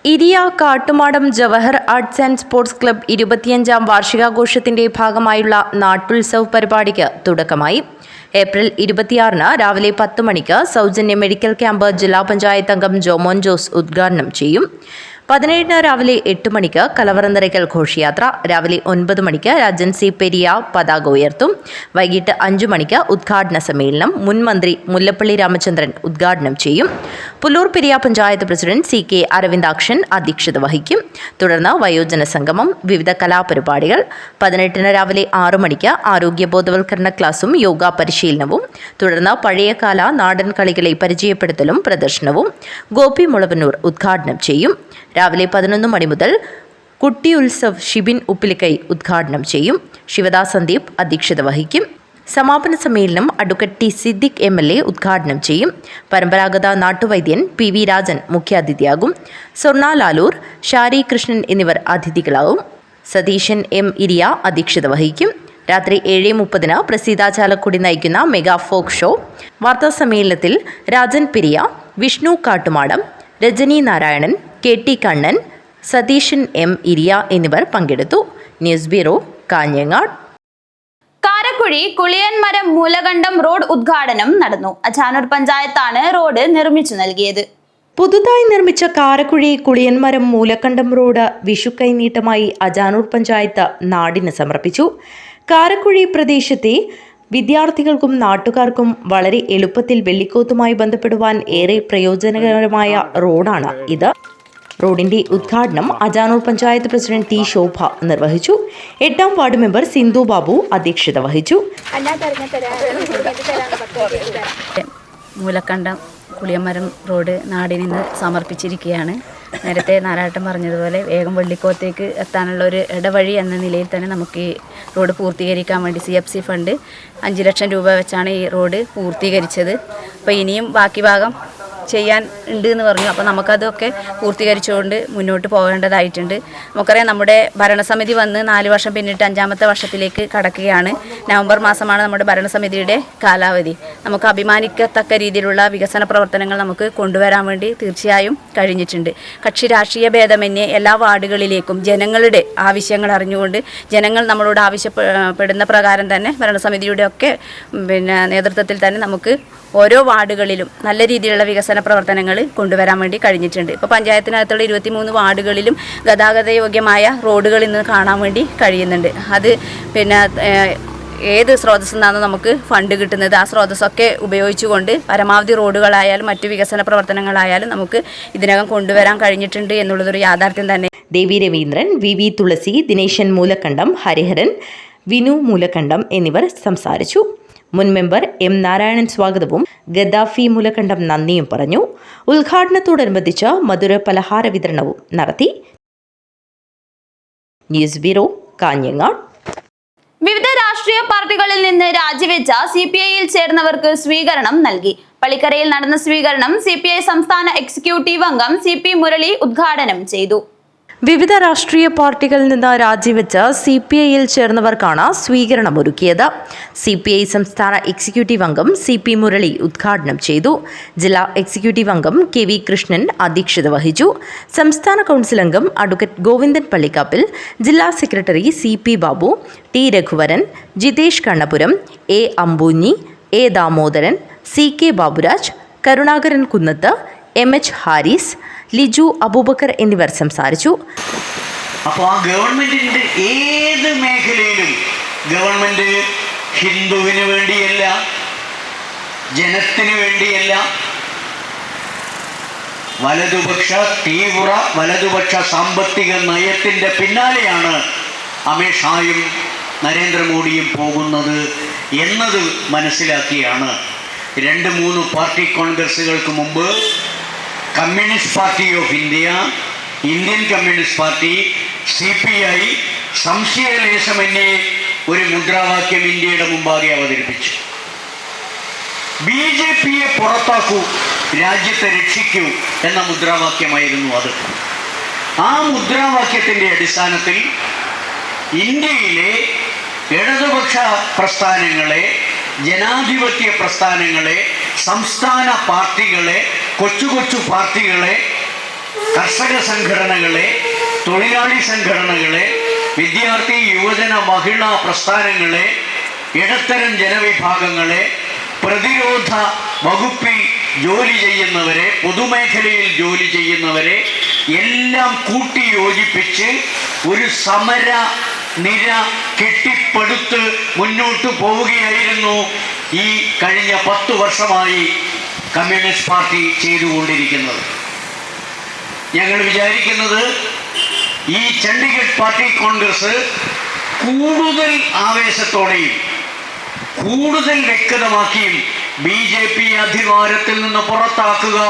Iriya Kattumadam Jawahar arts and sports club 25ാം വാർഷികാഘോഷത്തിന്റെ ഭാഗമായുള്ള നാട്ടുത്സവ് പരിപാടിക്ക് തുടക്കമായി. ഏപ്രിൽ 26-ന് രാവിലെ 10 മണിക്ക് സൗജന്യ മെഡിക്കൽ ക്യാമ്പ് ജില്ലാ പഞ്ചായത്ത് അംഗം ജോമോൻ ജോസ് ഉദ്ഘാടനം ചെയ്യും. 17-ന് രാവിലെ 8 മണിക്ക് കലവറ നിറയ്ക്കൽ ഘോഷയാത്ര. രാവിലെ 9 മണിക്ക് രാജൻ സി പെരിയ പതാക ഉയർത്തും. വൈകിട്ട് 5 മണിക്ക് ഉദ്ഘാടന സമ്മേളനം. മുൻ മന്ത്രി മുല്ലപ്പള്ളി രാമചന്ദ്രൻ ഉദ്ഘാടനം ചെയ്യും. Pullur Periya panchayat president C K Aravindakshan അധ്യക്ഷത വഹിക്കും. തുടർന്ന് വയോജന സംഗമം, വിവിധ കലാപരിപാടികൾ. 18-ന് രാവിലെ 6 മണിക്ക് ആരോഗ്യ ബോധവൽക്കരണ ക്ലാസും യോഗ പരിശീലനവും. തുടർന്ന് പഴയകാല നാടൻ കളികളെ പരിചയപ്പെടുത്തലും പ്രദർശനവും. ഗോപി മുളവന്നൂർ ഉദ്ഘാടനം ചെയ്യും. രാവിലെ 11 മണി മുതൽ കുട്ടി ഉത്സവ് ഷിബിൻ ഉപ്പിലിക്കൈ ഉദ്ഘാടനം ചെയ്യും. ശിവദാസ് സന്ദീപ് അധ്യക്ഷത വഹിക്കും. സമാപന സമ്മേളനം അഡ്വക്കേറ്റ് ടി സിദ്ദിഖ് MLA ഉദ്ഘാടനം ചെയ്യും. പരമ്പരാഗത നാട്ടുവൈദ്യൻ പി വി രാജൻ മുഖ്യാതിഥിയാകും. സ്വർണ ലാലൂർ, ഷാരി കൃഷ്ണൻ എന്നിവർ അതിഥികളാകും. സതീശൻ M. ഇരിയ അധ്യക്ഷത വഹിക്കും. രാത്രി 7:30-ന് പ്രസീത ചാലക്കുടി നയിക്കുന്ന മെഗാ ഫോക്ക് ഷോ. വാർത്താ സമ്മേളനത്തിൽ Rajan Periya, Vishnu Kattumadam, Rajani Narayanan, K T Kannan, Satheesan M. Iriya എന്നിവർ പങ്കെടുത്തു. News bureau, Kanhangad. Karakkuzhi Kuliyanmaram Moolakandam road ഉദ്ഘാടനം നടന്നു. അജാനൂർ പഞ്ചായത്താണ് റോഡ് നിർമ്മിച്ചു നൽകിയത്. പുതുതായി നിർമ്മിച്ച കാരക്കുഴി കുളിയൻമരം മൂലക്കണ്ടം റോഡ് വിഷു കൈനീട്ടമായി അജാനൂർ പഞ്ചായത്ത് നാടിന് സമർപ്പിച്ചു. കാരക്കുഴി പ്രദേശത്തെ വിദ്യാർത്ഥികൾക്കും നാട്ടുകാർക്കും വളരെ എളുപ്പത്തിൽ വെള്ളിക്കോത്തുമായി ബന്ധപ്പെടുവാൻ ഏറെ പ്രയോജനകരമായ റോഡാണ് ഇത്. റോഡിന്റെ ഉദ്ഘാടനം അജാനൂർ പഞ്ചായത്ത് പ്രസിഡന്റ് ടി ശോഭ നിർവഹിച്ചു. 8ാം വാർഡ് മെമ്പർ സിന്ധു ബാബു അധ്യക്ഷത വഹിച്ചു. മൂലക്കണ്ടം കുളിയന്മരം റോഡ് നാടിനിന്ന് സമർപ്പിച്ചിരിക്കുകയാണ്. നേരത്തെ നാരായട്ടൻ പറഞ്ഞതുപോലെ വേഗം വെള്ളിക്കോത്തേക്ക് എത്താനുള്ള ഒരു ഇടവഴി എന്ന നിലയിൽ തന്നെ നമുക്ക് ഈ റോഡ് പൂർത്തീകരിക്കാൻ വേണ്ടി CFC ഫണ്ട് 5 ലക്ഷം രൂപ വെച്ചാണ് ഈ റോഡ് പൂർത്തീകരിച്ചത്. അപ്പോൾ ഇനിയും ബാക്കി ഭാഗം ചെയ്യാൻ ഉണ്ട് എന്ന് പറഞ്ഞു. അപ്പോൾ നമുക്കതൊക്കെ പൂർത്തീകരിച്ചുകൊണ്ട് മുന്നോട്ട് പോകേണ്ടതായിട്ടുണ്ട്. നമുക്കറിയാം, നമ്മുടെ ഭരണസമിതി വന്ന് 4 വർഷം പിന്നിട്ട് 5ാമത്തെ വർഷത്തിലേക്ക് കടക്കുകയാണ്. നവംബർ മാസമാണ് നമ്മുടെ ഭരണസമിതിയുടെ കാലാവധി. നമുക്ക് അഭിമാനിക്കത്തക്ക രീതിയിലുള്ള വികസന പ്രവർത്തനങ്ങൾ നമുക്ക് കൊണ്ടുവരാൻ വേണ്ടി തീർച്ചയായും കഴിഞ്ഞിട്ടുണ്ട്. കക്ഷി രാഷ്ട്രീയ ഭേദമന്യേ എല്ലാ വാർഡുകളിലേക്കും ജനങ്ങളുടെ ആവശ്യങ്ങൾ അറിഞ്ഞുകൊണ്ട് ജനങ്ങൾ നമ്മളോട് ആവശ്യപ്പെടുന്ന പ്രകാരം തന്നെ ഭരണസമിതിയുടെ ഒക്കെ നേതൃത്വത്തിൽ തന്നെ നമുക്ക് ഓരോ വാർഡുകളിലും നല്ല രീതിയിലുള്ള വികസന പ്രവർത്തനങ്ങൾ കൊണ്ടുവരാൻ വേണ്ടി കഴിഞ്ഞിട്ടുണ്ട്. ഇപ്പോൾ പഞ്ചായത്തിനകത്തുള്ള 23 വാർഡുകളിലും ഗതാഗത യോഗ്യമായ റോഡുകൾ ഇന്ന് കാണാൻ വേണ്ടി കഴിയുന്നുണ്ട്. അത് ഏത് സ്രോതസ്സിൽ നിന്നാണ് നമുക്ക് ഫണ്ട് കിട്ടുന്നത്, ആ സ്രോതസ്സൊക്കെ ഉപയോഗിച്ചുകൊണ്ട് പരമാവധി റോഡുകളായാലും മറ്റു വികസന പ്രവർത്തനങ്ങളായാലും നമുക്ക് ഇതിനകം കൊണ്ടുവരാൻ കഴിഞ്ഞിട്ടുണ്ട് എന്നുള്ളതൊരു യാഥാർത്ഥ്യം തന്നെ. ദേവി രവീന്ദ്രൻ, VV തുളസി, ദിനേശൻ മൂലക്കണ്ടം, ഹരിഹരൻ, വിനു മൂലക്കണ്ടം എന്നിവർ സംസാരിച്ചു. മുൻ മെമ്പർ M. നാരായണൻ സ്വാഗതവും ഗദ്ദാഫി മൂലക്കണ്ടം നന്ദിയും പറഞ്ഞു. ഉദ്ഘാടനത്തോടനുബന്ധിച്ച് മധുര പലഹാര വിതരണവും നടത്തി. News bureau, Kanhangad. വിവിധ രാഷ്ട്രീയ പാർട്ടികളിൽ നിന്ന് രാജിവെച്ച CPI-യിൽ ചേർന്നവർക്ക് സ്വീകരണം നൽകി. പള്ളിക്കരയിൽ നടന്ന സ്വീകരണം CPI സംസ്ഥാന എക്സിക്യൂട്ടീവ് അംഗം CP മുരളി ഉദ്ഘാടനം ചെയ്തു. വിവിധ രാഷ്ട്രീയ പാർട്ടികളിൽ നിന്ന് രാജിവെച്ച് CPI-യിൽ ചേർന്നവർക്കാണ് സ്വീകരണമൊരുക്കിയത്. CPI സംസ്ഥാന എക്സിക്യൂട്ടീവ് അംഗം CP മുരളി ഉദ്ഘാടനം ചെയ്തു. ജില്ലാ എക്സിക്യൂട്ടീവ് അംഗം KV കൃഷ്ണൻ അധ്യക്ഷത വഹിച്ചു. സംസ്ഥാന കൗൺസിൽ അംഗം അഡ്വക്കേറ്റ് ഗോവിന്ദൻ പള്ളിക്കാപ്പിൽ, ജില്ലാ secretary CP Babu, T Raghuvaran, Jithesh Kannapuram, A Ambunhi, A Damodaran, CK Baburaj, Karunakaran Kunnath, MH Haris, Liju Aboobacker എന്നിവർ സംസാരിച്ചു. അപ്പോൾ ആ ഗവൺമെൻറ്റിൻ്റെ ഏത് മേഖലയിലും ഗവൺമെൻറ് ഹിന്ദുവിന് വേണ്ടിയല്ല, ജനത്തിന് വേണ്ടിയല്ല, തീവ്ര വലതുപക്ഷ സാമ്പത്തിക നയത്തിൻ്റെ പിന്നാലെയാണ് അമിത് ഷായും നരേന്ദ്രമോദിയും പോകുന്നത് എന്നത് മനസ്സിലാക്കിയാണ് 2-3 പാർട്ടി കോൺഗ്രസുകൾക്ക് മുമ്പ് communist party of India, Indian communist party, CPI സംശയലേശമന്യേ ഒരു മുദ്രാവാക്യം ഇന്ത്യയുടെ മുമ്പാകെ അവതരിപ്പിച്ചു. BJPയെ പുറത്താക്കൂ, രാജ്യത്തെ രക്ഷിക്കൂ എന്ന മുദ്രാവാക്യമായിരുന്നു അത്. ആ മുദ്രാവാക്യത്തിൻ്റെ അടിസ്ഥാനത്തിൽ ഇന്ത്യയിലെ ഇടതുപക്ഷ പ്രസ്ഥാനങ്ങളെ, ജനാധിപത്യ പ്രസ്ഥാനങ്ങളെ, സംസ്ഥാന പാർട്ടികളെ, കൊച്ചു കൊച്ചു പാർട്ടികളെ, കർഷക സംഘടനകളെ, തൊഴിലാളി സംഘടനകളെ, വിദ്യാർത്ഥി യുവജന മഹിളാ പ്രസ്ഥാനങ്ങളെ, ഇടത്തരം ജനവിഭാഗങ്ങളെ, പ്രതിരോധ വകുപ്പിൽ ജോലി ചെയ്യുന്നവരെ, പൊതുമേഖലയിൽ ജോലി ചെയ്യുന്നവരെ എല്ലാം കൂട്ടിയോജിപ്പിച്ച് ഒരു സമര നിര കെട്ടിപ്പടുത്ത് മുന്നോട്ട് പോവുകയായിരുന്നു ഈ കഴിഞ്ഞ 10 വർഷമായി കമ്മ്യൂണിസ്റ്റ് പാർട്ടി ചെയ്തുകൊണ്ടിരിക്കുന്നത്. ഞങ്ങൾ വിചാരിക്കുന്നത് ഈ ചണ്ഡീഗഡ് പാർട്ടി കോൺഗ്രസ് കൂടുതൽ ആവേശത്തോടെയും കൂടുതൽ വ്യക്തമാക്കിയും BJP അധികാരത്തിൽ നിന്ന് പുറത്താക്കുക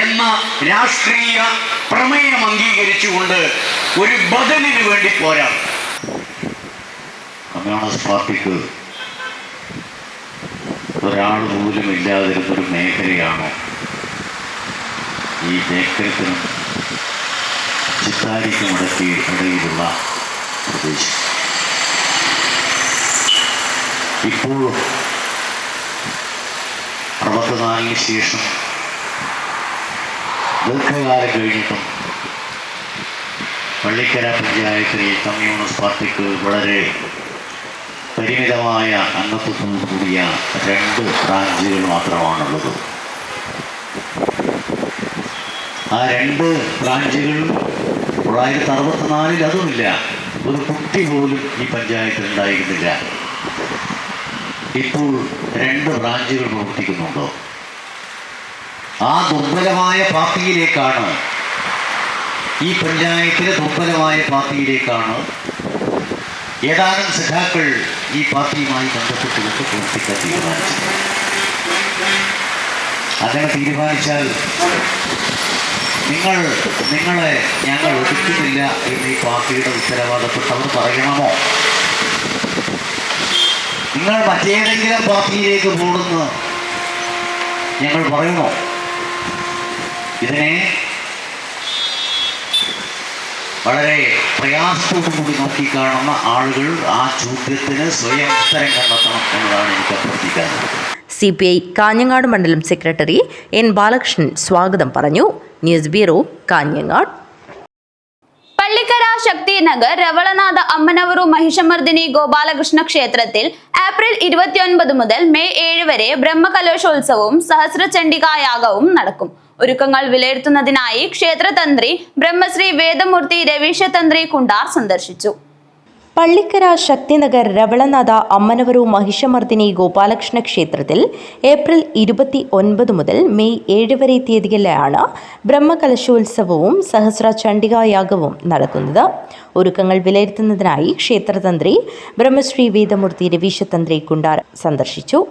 എന്ന രാഷ്ട്രീയ പ്രമേയം അംഗീകരിച്ചുകൊണ്ട് ഒരു ബദലിന് വേണ്ടി പോരാ. കമ്മ്യൂണിസ്റ്റ് പാർട്ടിക്ക് ഒരാൾ പോലും ഇല്ലാതിരുന്നൊരു മേഖലയാണ് ഈ ബേക്കരത്തിനും ചിത്താരിക്കും ഇടയിലുള്ള പ്രദേശം. ഇപ്പോഴും 64-ന് ശേഷം ദീർഘകാലം കഴിഞ്ഞിട്ടും പള്ളിക്കര പഞ്ചായത്തിലെ കമ്മ്യൂണിസ്റ്റ് പാർട്ടിക്ക് വളരെ പരിമിതമായ അംഗത്വത്തോടു കൂടിയ 2 ബ്രാഞ്ചുകൾ മാത്രമാണുള്ളത്. ആ 2 ബ്രാഞ്ചുകൾ 1964-ൽ അതുമില്ല, ഒരു കുട്ടി പോലും ഈ പഞ്ചായത്തിൽ ഉണ്ടായിരുന്നില്ല. ഇപ്പോൾ 2 ബ്രാഞ്ചുകൾ പ്രവർത്തിക്കുന്നുണ്ടോ? ആ ദുർബലമായ പാർട്ടിയിലേക്കാണ്, ഈ പഞ്ചായത്തിലെ ദുർബലമായ പാർട്ടിയിലേക്കാണ് ഏതാനും സഖാക്കൾ ഈ പാർട്ടിയുമായി ബന്ധപ്പെട്ടുകൊണ്ട് പ്രവർത്തിക്കാൻ തീരുമാനിച്ചത്. അങ്ങനെ തീരുമാനിച്ചാൽ നിങ്ങളെ ഞങ്ങൾ ഒതുക്കുന്നില്ല എന്ന് ഈ പാർട്ടിയുടെ ഉത്തരവാദപ്പെട്ടവർ പറയണമോ? നിങ്ങൾ മറ്റേതെങ്കിലും പാർട്ടിയിലേക്ക് പോകുമെന്ന് ഞങ്ങൾ പറയണോ? ഇതിനെ വളരെ പ്രയാസത്തോടുകൂടി നോക്കിക്കാണുന്ന ആളുകൾ ആ ചോദ്യത്തിന് സ്വയം ഉത്തരം കണ്ടെത്തണം എന്നതാണ് എനിക്ക് അഭ്യർത്ഥിക്കാനുള്ളത്. CPI കാഞ്ഞങ്ങാട് മണ്ഡലം സെക്രട്ടറി N ബാലകൃഷ്ണൻ സ്വാഗതം പറഞ്ഞു. News bureau, Kanhangad. പള്ളിക്കര ശക്തിനഗർ രവളനാഥ അമ്മനവറു മഹിഷമർദിനി ഗോപാലകൃഷ്ണ ക്ഷേത്രത്തിൽ ഏപ്രിൽ 29 മുതൽ മെയ് 7 വരെ ബ്രഹ്മകലശോത്സവവും സഹസ്രചണ്ഡികായാഗവും നടക്കും. ഒരുക്കങ്ങൾ വിലയിരുത്തുന്നതിനായി ക്ഷേത്രതന്ത്രി ബ്രഹ്മശ്രീ വേദമൂർത്തി രവീശ തന്ത്രി കുണ്ടാർ സന്ദർശിച്ചു. പള്ളിക്കര ശക്തിനഗർ രവളനാഥ അമ്മനവറു മഹിഷമർദിനി ഗോപാലകൃഷ്ണ ക്ഷേത്രത്തിൽ ഏപ്രിൽ 29 മുതൽ മെയ് 7 വരെ തീയതികളിലാണ് ബ്രഹ്മകലശോത്സവവും സഹസ്ര ചണ്ഡികായാഗവും നടക്കുന്നത്. ഒരുക്കങ്ങൾ വിലയിരുത്തുന്നതിനായി ക്ഷേത്രതന്ത്രി ബ്രഹ്മശ്രീ വേദമൂർത്തി രവീശ തന്ത്രി കുണ്ടാർ സന്ദർശിച്ചു.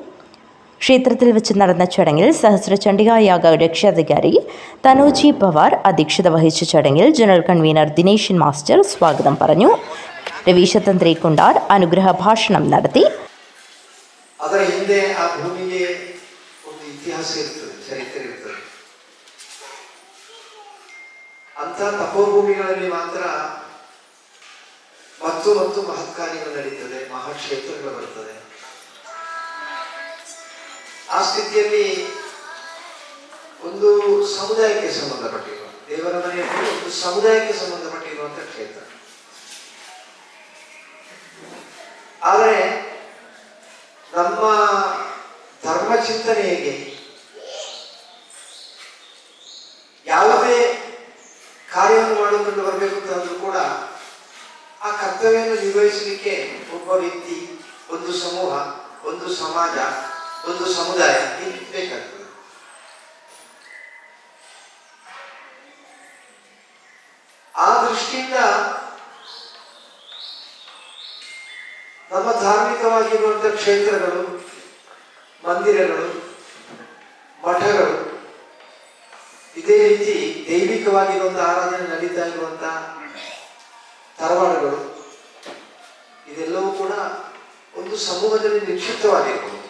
ക്ഷേത്രത്തിൽ വെച്ച് നടന്ന ചടങ്ങിൽ സഹസ്ര ചണ്ഡികായാഗ രക്ഷാധികാരി തനോജി പവാർ അധ്യക്ഷത വഹിച്ച ചടങ്ങിൽ ജനറൽ കൺവീനർ ദിനേശൻ മാസ്റ്റർ സ്വാഗതം പറഞ്ഞു. രവീശ തന്ത്രി കുണ്ടാർ അനുഗ്രഹ ഭാഷണം നടത്തി. ಅದರ ಹಿಂದೆ ಆ ಭೂಮಿಗೆ ಒಂದು ಇತಿಹಾಸ ಇರ್ತದೆ, ಚರಿತ್ರೆ ಇರ್ತದೆ. ಅಂತ ತಪೋಭೂಮಿಗಳಲ್ಲಿ ಮಾತ್ರ ಮತ್ತು ಮಹತ್ ಕಾರ್ಯಗಳು ನಡೀತದೆ, ಮಹಾಕ್ಷೇತ್ರಗಳು ಬರ್ತದೆ. ಆ ಸ್ಥಿತಿಯಲ್ಲಿ ಒಂದು ಸಮುದಾಯಕ್ಕೆ ಸಂಬಂಧಪಟ್ಟಿರುವ ದೇವರ ಮನೆಯಲ್ಲಿ ಒಂದು ಸಮುದಾಯಕ್ಕೆ ಸಂಬಂಧಪಟ್ಟಿರುವಂತಹ ಕ್ಷೇತ್ರ. ಆದರೆ ನಮ್ಮ ಧರ್ಮ ಚಿಂತನೆಗೆ ಒಬ್ಬ ವ್ಯಕ್ತಿ, ಒಂದು ಸಮೂಹ, ಒಂದು ಸಮಾಜ, ಒಂದು ಸಮುದಾಯ ಇದು ಬೇಕಾಗ್ತದೆ. ಆ ದೃಷ್ಟಿಯಿಂದ ನಮ್ಮ ಧಾರ್ಮಿಕವಾಗಿರುವಂಥ ಕ್ಷೇತ್ರಗಳು, ಮಂದಿರಗಳು, ಮಠಗಳು, ಇದೇ ರೀತಿ ದೈವಿಕವಾಗಿರುವಂಥ ಆರಾಧನೆ ನಡೀತಾ ಇರುವಂಥ ತರವಾಡುಗಳು, ಇದೆಲ್ಲವೂ ಕೂಡ ಒಂದು ಸಮೂಹದಲ್ಲಿ ನಿಕ್ಷಿಪ್ತವಾಗಿರ್ಬೋದು.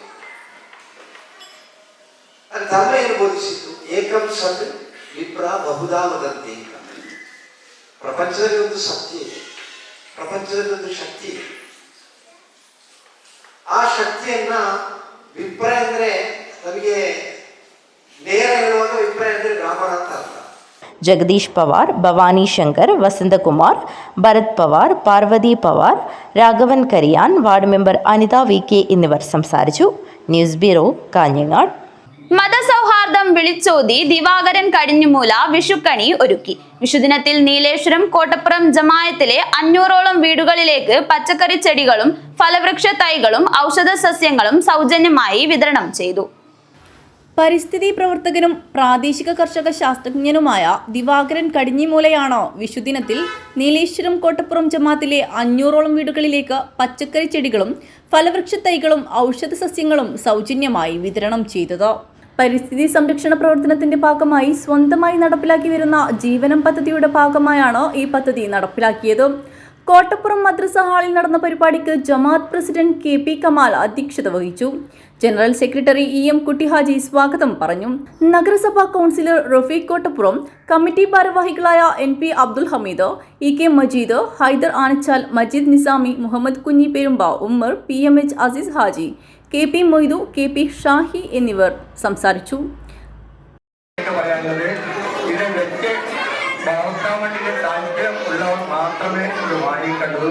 ಅದು ಧರ್ಮ ಏನು ಬೋಧಿಸಿತ್ತು? ಏಕಂ ಸತ್ ವಿಪ್ರ ಬಹುಧಾ ವದಂತಿ. ಪ್ರಪಂಚದಲ್ಲಿ ಒಂದು ಸತ್ಯ ಇದೆ, ಪ್ರಪಂಚದಲ್ಲಿ ಒಂದು ಶಕ್ತಿ ಇದೆ. ಆ ಶಕ್ತಿಯನ್ನ ವಿಪ್ರ ಅಂದ್ರೆ ನಮಗೆ ನೇರ ಹೇಳುವಾಗ ವಿಪ್ರ ಅಂದ್ರೆ ಬ್ರಾಹ್ಮಣ ಅಂತ ಅರ್ಥ. Jagadeesh Pawar, Bhavani Shankar, Vasanthakumar, Bharath Pawar, Parvathi Pawar, Raghavan Kariyan, ward member Anitha VK എന്നിവർ സംസാരിച്ചു. News bureau, Kanhangad. മതസൗഹാർദ്ദം വിളിച്ചോതി ദിവാകരൻ കടിഞ്ഞുമൂല വിഷുക്കണി ഒരുക്കി. വിഷുദിനത്തിൽ നീലേശ്വരം കോട്ടപ്പുറം ജമായത്തിലെ 500ഓളം വീടുകളിലേക്ക് പച്ചക്കറി ചെടികളും ഫലവൃക്ഷ തൈകളും ഔഷധ സസ്യങ്ങളും സൗജന്യമായി വിതരണം ചെയ്തു. പരിസ്ഥിതി പ്രവർത്തകനും പ്രാദേശിക കർഷക ശാസ്ത്രജ്ഞനുമായ ദിവാകരൻ കടിഞ്ഞിമൂലയാണ് വിഷുദിനത്തിൽ നീലേശ്വരം കോട്ടപ്പുറം ജമാത്തിലെ 500ഓളം വീടുകളിലേക്ക് പച്ചക്കറി ചെടികളും ഫലവൃക്ഷ തൈകളും ഔഷധ സസ്യങ്ങളും സൗജന്യമായി വിതരണം ചെയ്തത്. പരിസ്ഥിതി സംരക്ഷണ പ്രവർത്തനത്തിന്റെ ഭാഗമായി സ്വന്തമായി നടപ്പിലാക്കി വരുന്ന ജീവനം പദ്ധതിയുടെ ഭാഗമായാണ് ഈ പദ്ധതി നടപ്പിലാക്കിയത്. കോട്ടപ്പുറം മദ്രസ ഹാളിൽ നടന്ന പരിപാടിക്ക് ജമാഅത്ത് പ്രസിഡന്റ് KP കമാൽ അധ്യക്ഷത വഹിച്ചു. ജനറൽ സെക്രട്ടറി EM കുട്ടിഹാജി സ്വാഗതം പറഞ്ഞു. നഗരസഭാ കൗൺസിലർ റഫീഖ് കോട്ടപ്പുറം, കമ്മിറ്റി ഭാരവാഹികളായ NP Abdul Hameed, EK Majeed, Hyder Anachal, Majeed Nizami, Muhammad Kunhi Perumba, Ummer, PMH Azeez Haji, KP Moidu, KP Shahi എന്നിവർ സംസാരിച്ചു. ഉള്ളവർ മാത്രമേ ഇത് വാങ്ങിക്കേണ്ടത്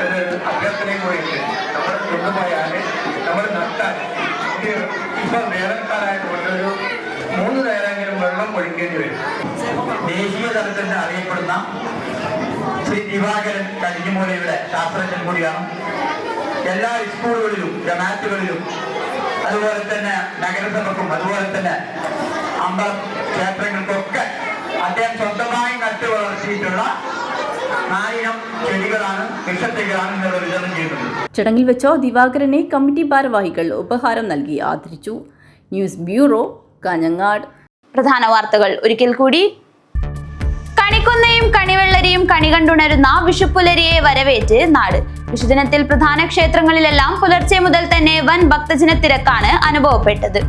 എന്നൊരു അഭ്യർത്ഥനയും കൂടിയുണ്ട്. നമ്മൾ കൊണ്ടുപോയാൽ നമ്മൾ നട്ടാൽ ഇപ്പം വേനൽക്കാലമായതുകൊണ്ട് ഒരു 3 നേരമെങ്കിലും വെള്ളം ഒഴിക്കേണ്ടി വരും. ദേശീയ തലത്തിൽ അറിയപ്പെടുന്ന ശ്രീ ദിവാകരൻ കടിഞ്ഞിമൂലയുടെ ശാസ്ത്രജ്ഞൻ കൂടിയാണ്. എല്ലാ സ്കൂളുകളിലും ജമാഅത്തുകളിലും അതുപോലെ തന്നെ നഗരസഭക്കും അതുപോലെ തന്നെ ക്ഷേത്രങ്ങൾക്കൊക്കെ അദ്ദേഹം സ്വന്തമായി നട്ടു വളർത്തിയിട്ടുള്ള 4 ചെടികളാണ്, വൃക്ഷത്തൈകളാണ് ഇന്നലെ വിതരണം ചെയ്യുന്നത്. ചടങ്ങിൽ വെച്ച് ദിവാകരനെ കമ്മിറ്റി ഭാരവാഹികൾ ഉപഹാരം നൽകി ആദരിച്ചു. News bureau, Kanhangad. പ്രധാന വാർത്തകൾ ഒരിക്കൽ കൂടി. കണിക്കൊന്നയും കണിവെള്ളരിയും കണി കണ്ടുണരുന്ന വിഷുപ്പുലരിയെ വരവേറ്റ് നാട്. വിഷുദിനത്തിൽ പ്രധാന ക്ഷേത്രങ്ങളിലെല്ലാം പുലർച്ചെ മുതൽ തന്നെ വൻ ഭക്തജന തിരക്കാണ് അനുഭവപ്പെട്ടത്.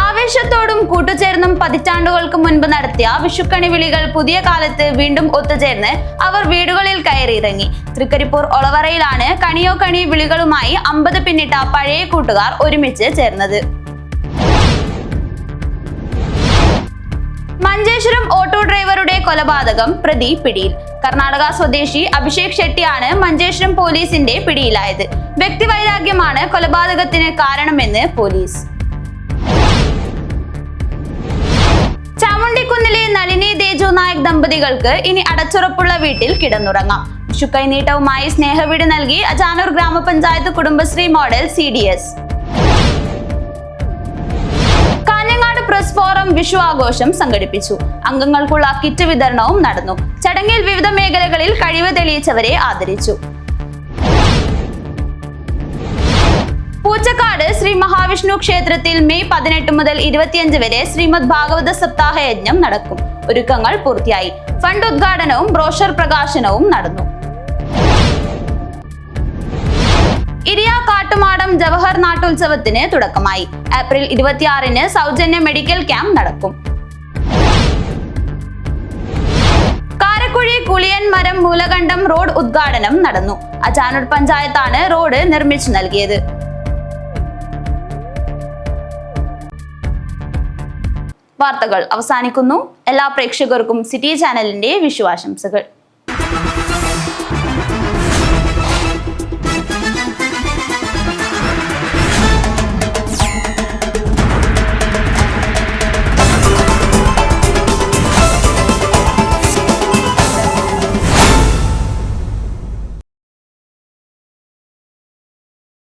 ആവേശത്തോടും കൂട്ടുചേർന്നും പതിറ്റാണ്ടുകൾക്ക് മുൻപ് നടത്തിയ വിഷുക്കണി വിളികൾ പുതിയ കാലത്ത് വീണ്ടും ഒത്തുചേർന്ന് അവർ വീടുകളിൽ കയറിയിറങ്ങി. തൃക്കരിപ്പൂർ ഒളവറയിലാണ് കണിയോ കണി വിളികളുമായി 50 പിന്നിട്ട പഴയ കൂട്ടുകാർ ഒരുമിച്ച് ചേർന്നത്. മഞ്ചേശ്വരം ഓട്ടോ ഡ്രൈവറുടെ കൊലപാതകം, പ്രതി പിടിയിൽ. കർണാടക സ്വദേശി അഭിഷേക് ഷെട്ടിയാണ് മഞ്ചേശ്വരം പോലീസിന്റെ പിടിയിലായത്. വ്യക്തിവൈരാഗ്യമാണ് കൊലപാതകത്തിന് കാരണമെന്ന് പോലീസ്. ചാമുണ്ടിക്കുന്നിലെ നളിനി തേജു നായക് ദമ്പതികൾക്ക് ഇനി അടച്ചുറപ്പുള്ള വീട്ടിൽ കിടന്നുറങ്ങാം. വിഷുക്കൈനീട്ടവുമായി സ്നേഹവീട് നൽകി അജാനൂർ ഗ്രാമപഞ്ചായത്ത് Kudumbashree model CDS. Kanhangad press forum Vishu ആഘോഷം സംഘടിപ്പിച്ചു. അംഗങ്ങൾക്കുള്ള കിറ്റ് വിതരണവും നടന്നു. ചടങ്ങിൽ വിവിധ മേഖലകളിൽ കഴിവ് തെളിയിച്ചവരെ ആദരിച്ചു. പൂച്ചക്കാട് ശ്രീ മഹാവിഷ്ണു ക്ഷേത്രത്തിൽ മെയ് 18 മുതൽ 25 വരെ ശ്രീമദ് ഭാഗവത സപ്താഹ യജ്ഞം നടക്കും. ഒരുക്കങ്ങൾ പൂർത്തിയായി. ഫണ്ട് ഉദ്ഘാടനവും ബ്രോഷർ പ്രകാശനവും നടന്നു. ഇരിയ കാട്ടുമാടം ജവഹർ നാട്ടുത്സവത്തിന് തുടക്കമായി. ഏപ്രിൽ 26-ന് സൗജന്യ മെഡിക്കൽ ക്യാമ്പ് നടക്കും. കാരക്കുഴി കുളിയൻ മരം മൂലകണ്ഠം റോഡ് ഉദ്ഘാടനം നടന്നു. അജാനൂർ പഞ്ചായത്താണ് റോഡ് നിർമ്മിച്ചു നൽകിയത്. വാർത്തകൾ അവസാനിക്കുന്നു. എല്ലാ പ്രേക്ഷകർക്കും സിറ്റി ചാനലിന്റെ വിഷുവാശംസകൾ.